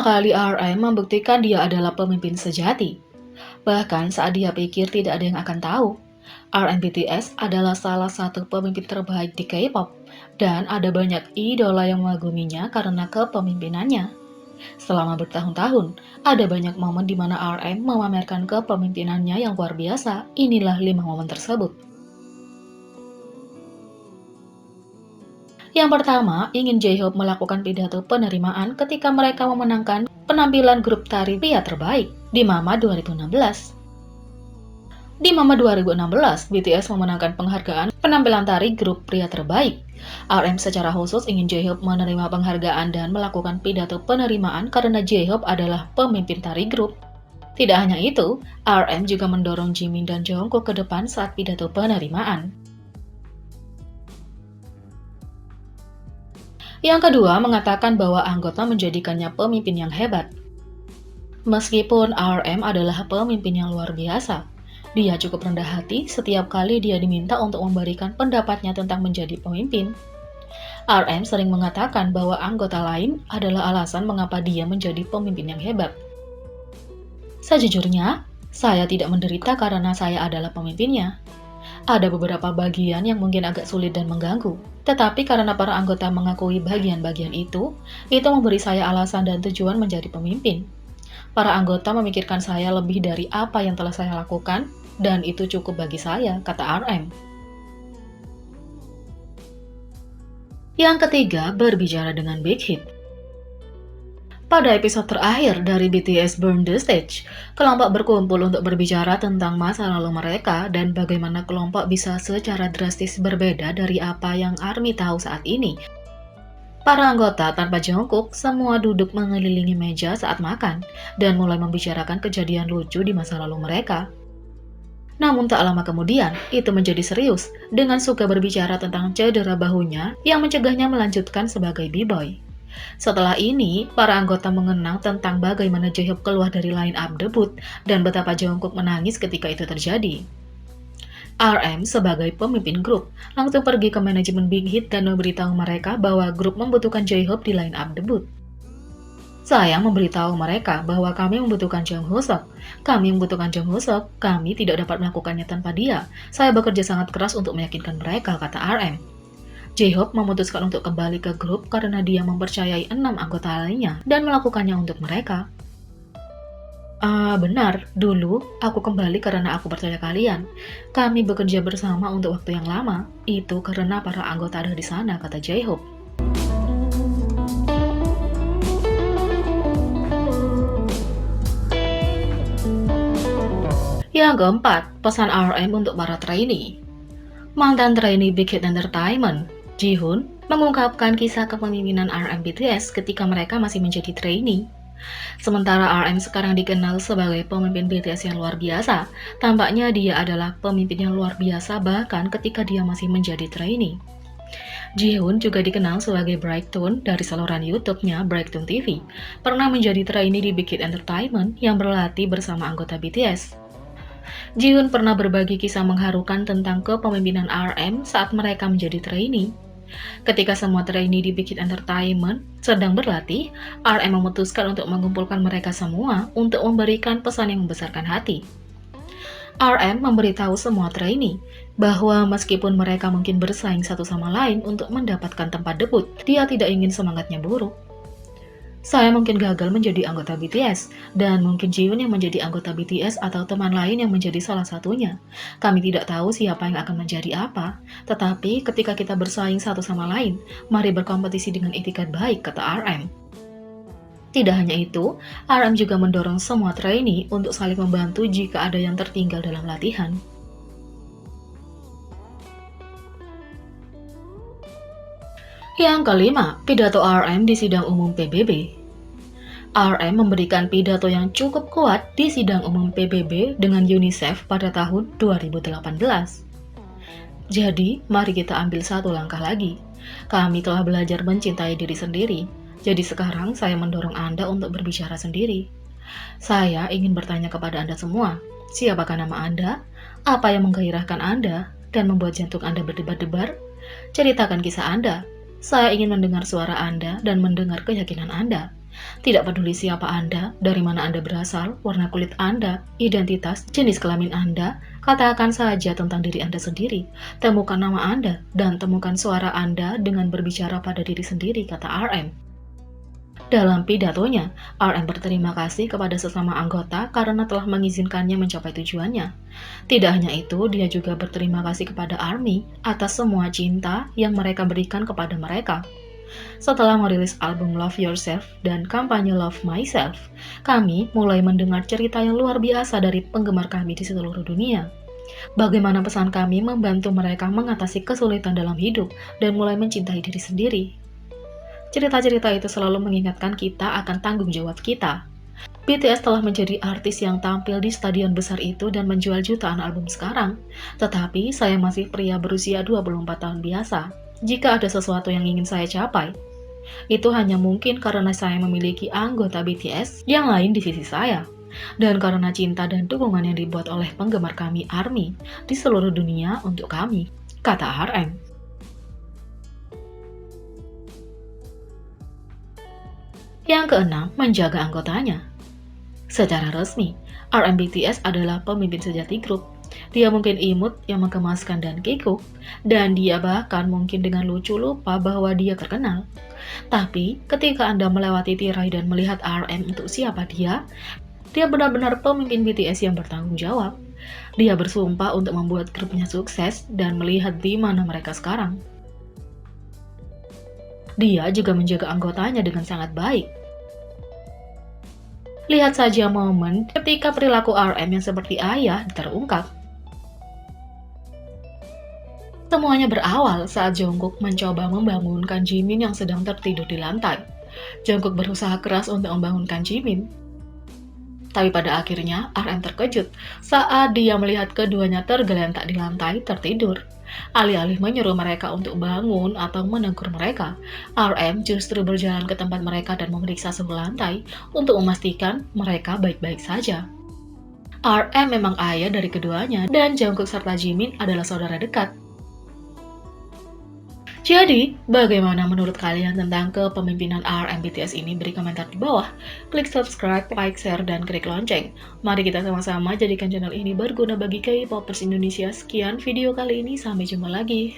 kali RM membuktikan dia adalah pemimpin sejati. Bahkan saat dia pikir tidak ada yang akan tahu, RM BTS adalah salah satu pemimpin terbaik di K-pop, dan ada banyak idola yang mengaguminya karena kepemimpinannya. Selama bertahun-tahun, ada banyak momen di mana RM memamerkan kepemimpinannya yang luar biasa. Inilah 5 momen tersebut. Yang pertama, ingin J-Hope melakukan pidato penerimaan ketika mereka memenangkan penampilan grup tari pria terbaik di Mama 2016. Di Mama 2016, BTS memenangkan penghargaan penampilan tari grup pria terbaik. RM secara khusus ingin J-Hope menerima penghargaan dan melakukan pidato penerimaan karena J-Hope adalah pemimpin tari grup. Tidak hanya itu, RM juga mendorong Jimin dan Jungkook ke depan saat pidato penerimaan. Yang kedua, mengatakan bahwa anggota menjadikannya pemimpin yang hebat. Meskipun RM adalah pemimpin yang luar biasa, dia cukup rendah hati setiap kali dia diminta untuk memberikan pendapatnya tentang menjadi pemimpin. RM sering mengatakan bahwa anggota lain adalah alasan mengapa dia menjadi pemimpin yang hebat. Sejujurnya, saya tidak menderita karena saya adalah pemimpinnya. Ada beberapa bagian yang mungkin agak sulit dan mengganggu, tetapi karena para anggota mengakui bagian-bagian itu memberi saya alasan dan tujuan menjadi pemimpin. Para anggota memikirkan saya lebih dari apa yang telah saya lakukan, dan itu cukup bagi saya, kata RM. Yang ketiga, berbicara dengan big hit. Pada episode terakhir dari BTS Burn the Stage, kelompok berkumpul untuk berbicara tentang masa lalu mereka dan bagaimana kelompok bisa secara drastis berbeda dari apa yang ARMY tahu saat ini. Para anggota tanpa Jungkook semua duduk mengelilingi meja saat makan dan mulai membicarakan kejadian lucu di masa lalu mereka. Namun tak lama kemudian, itu menjadi serius dengan suka berbicara tentang cedera bahunya yang mencegahnya melanjutkan sebagai b-boy. Setelah ini, para anggota mengenang tentang bagaimana J-Hope keluar dari line up debut dan betapa Jungkook menangis ketika itu terjadi. RM sebagai pemimpin grup langsung pergi ke manajemen Big Hit dan memberitahu mereka bahwa grup membutuhkan J-Hope di line up debut. Saya memberitahu mereka bahwa kami membutuhkan Jung Hoseok. Kami membutuhkan Jung Hoseok, kami tidak dapat melakukannya tanpa dia. Saya bekerja sangat keras untuk meyakinkan mereka, kata RM. J-Hope memutuskan untuk kembali ke grup karena dia mempercayai 6 anggota lainnya dan melakukannya untuk mereka. Benar, dulu aku kembali karena aku percaya kalian. Kami bekerja bersama untuk waktu yang lama. Itu karena para anggota ada di sana, kata J-Hope. Yang keempat, pesan RM untuk para trainee. Mantan trainee Big Hit Entertainment, Jihoon, mengungkapkan kisah kepemimpinan RM BTS ketika mereka masih menjadi trainee. Sementara RM sekarang dikenal sebagai pemimpin BTS yang luar biasa, tampaknya dia adalah pemimpin yang luar biasa bahkan ketika dia masih menjadi trainee. Jihoon juga dikenal sebagai Brightone dari saluran YouTube-nya Brightone TV, pernah menjadi trainee di Big Hit Entertainment yang berlatih bersama anggota BTS. Jihoon pernah berbagi kisah mengharukan tentang kepemimpinan RM saat mereka menjadi trainee. Ketika semua trainee di Big Hit Entertainment sedang berlatih, RM memutuskan untuk mengumpulkan mereka semua untuk memberikan pesan yang membesarkan hati. RM memberitahu semua trainee bahwa meskipun mereka mungkin bersaing satu sama lain untuk mendapatkan tempat debut, dia tidak ingin semangatnya buruk. Saya mungkin gagal menjadi anggota BTS, dan mungkin Jihoon yang menjadi anggota BTS atau teman lain yang menjadi salah satunya. Kami tidak tahu siapa yang akan menjadi apa, tetapi ketika kita bersaing satu sama lain, mari berkompetisi dengan etikat baik, kata RM. Tidak hanya itu, RM juga mendorong semua trainee untuk saling membantu jika ada yang tertinggal dalam latihan. Yang kelima, pidato RM di sidang umum PBB. RM memberikan pidato yang cukup kuat di sidang umum PBB dengan UNICEF pada tahun 2018. Jadi, mari kita ambil satu langkah lagi. Kami telah belajar mencintai diri sendiri, jadi sekarang saya mendorong Anda untuk berbicara sendiri. Saya ingin bertanya kepada Anda semua, siapakah nama Anda? Apa yang menggairahkan Anda dan membuat jantung Anda berdebar-debar? Ceritakan kisah Anda. Saya ingin mendengar suara Anda dan mendengar keyakinan Anda. Tidak peduli siapa Anda, dari mana Anda berasal, warna kulit Anda, identitas, jenis kelamin Anda, katakan saja tentang diri Anda sendiri. Temukan nama Anda, dan temukan suara Anda dengan berbicara pada diri sendiri, kata RM. Dalam pidatonya, RM berterima kasih kepada sesama anggota karena telah mengizinkannya mencapai tujuannya. Tidak hanya itu, dia juga berterima kasih kepada ARMY atas semua cinta yang mereka berikan kepada mereka. Setelah merilis album Love Yourself dan kampanye Love Myself, kami mulai mendengar cerita yang luar biasa dari penggemar kami di seluruh dunia. Bagaimana pesan kami membantu mereka mengatasi kesulitan dalam hidup dan mulai mencintai diri sendiri. Cerita-cerita itu selalu mengingatkan kita akan tanggung jawab kita. BTS telah menjadi artis yang tampil di stadion besar itu dan menjual jutaan album sekarang. Tetapi saya masih pria berusia 24 tahun biasa. Jika ada sesuatu yang ingin saya capai, itu hanya mungkin karena saya memiliki anggota BTS yang lain di sisi saya. Dan karena cinta dan dukungan yang dibuat oleh penggemar kami ARMY di seluruh dunia untuk kami, kata RM. Yang keenam, menjaga anggotanya. Secara resmi, RM BTS adalah pemimpin sejati grup. Dia mungkin imut yang mengemaskan dan kikuk, dan dia bahkan mungkin dengan lucu lupa bahwa dia terkenal. Tapi, ketika Anda melewati tirai dan melihat RM untuk siapa dia benar-benar pemimpin BTS yang bertanggung jawab. Dia bersumpah untuk membuat grupnya sukses dan melihat di mana mereka sekarang. Dia juga menjaga anggotanya dengan sangat baik. Lihat saja momen ketika perilaku RM yang seperti ayah terungkap. Semuanya berawal saat Jungkook mencoba membangunkan Jimin yang sedang tertidur di lantai. Jungkook berusaha keras untuk membangunkan Jimin. Tapi pada akhirnya RM terkejut saat dia melihat keduanya tergeletak di lantai tertidur. Alih-alih menyuruh mereka untuk bangun atau menegur mereka, RM justru berjalan ke tempat mereka dan memeriksa suhu lantai untuk memastikan mereka baik-baik saja. RM memang ayah dari keduanya dan Jungkook serta Jimin adalah saudara dekat. Jadi, bagaimana menurut kalian tentang kepemimpinan RM BTS ini? Beri komentar di bawah. Klik subscribe, like, share, dan klik lonceng. Mari kita sama-sama jadikan channel ini berguna bagi K-popers Indonesia. Sekian video kali ini, sampai jumpa lagi.